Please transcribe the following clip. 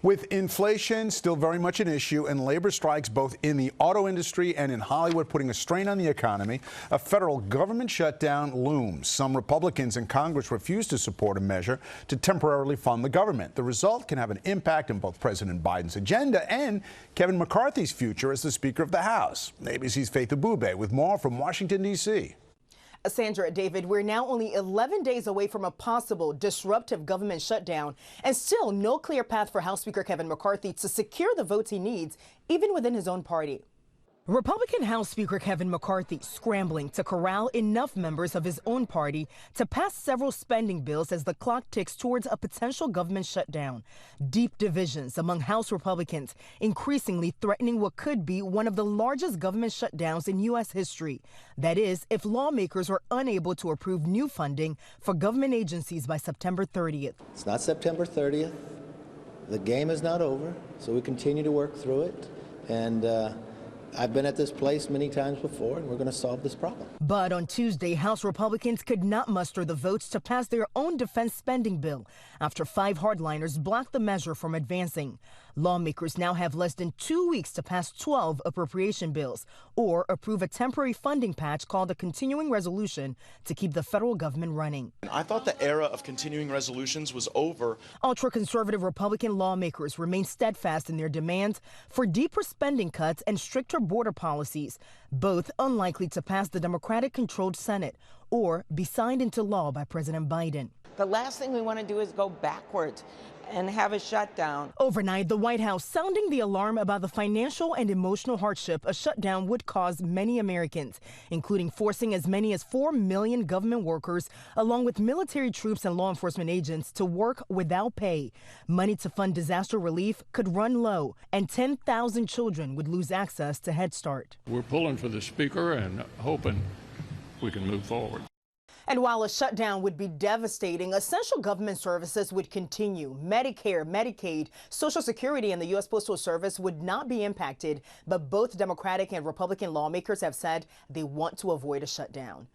With inflation still very much an issue and labor strikes both in the auto industry and in Hollywood putting a strain on the economy, a federal government shutdown looms. Some Republicans in Congress refuse to support a measure to temporarily fund the government. The result can have an impact on both President Biden's agenda and Kevin McCarthy's future as the Speaker of the House. ABC's Faith Abubey with more from Washington, D.C. Sandra, David, we're now only 11 days away from a possible disruptive government shutdown and still no clear path for House Speaker Kevin McCarthy to secure the votes he needs, even within his own party. Republican House Speaker Kevin McCarthy scrambling to corral enough members of his own party to pass several spending bills as the clock ticks towards a potential government shutdown. Deep divisions among House Republicans increasingly threatening what could be one of the largest government shutdowns in U.S. history. That is, if lawmakers are unable to approve new funding for government agencies by September 30th. It's not September 30th. The game is not over, so we continue to work through it. And I've been at this place many times before, and we're going to solve this problem. But on Tuesday, House Republicans could not muster the votes to pass their own defense spending bill after 5 hardliners blocked the measure from advancing. Lawmakers now have less than 2 weeks to pass 12 appropriation bills or approve a temporary funding patch called a continuing resolution to keep the federal government running. I thought the era of continuing resolutions was over. Ultra-conservative Republican lawmakers remain steadfast in their demands for deeper spending cuts and stricter border policies, both unlikely to pass the Democratic-controlled Senate or be signed into law by President Biden. The last thing we want to do is go backwards and have a shutdown. Overnight, the White House sounding the alarm about the financial and emotional hardship a shutdown would cause many Americans, including forcing as many as 4 million government workers, along with military troops and law enforcement agents, to work without pay. Money to fund disaster relief could run low, and 10,000 children would lose access to Head Start. We're pulling for the Speaker and hoping we can move forward. And while a shutdown would be devastating, essential government services would continue. Medicare, Medicaid, Social Security, and the U.S. Postal Service would not be impacted, but both Democratic and Republican lawmakers have said they want to avoid a shutdown.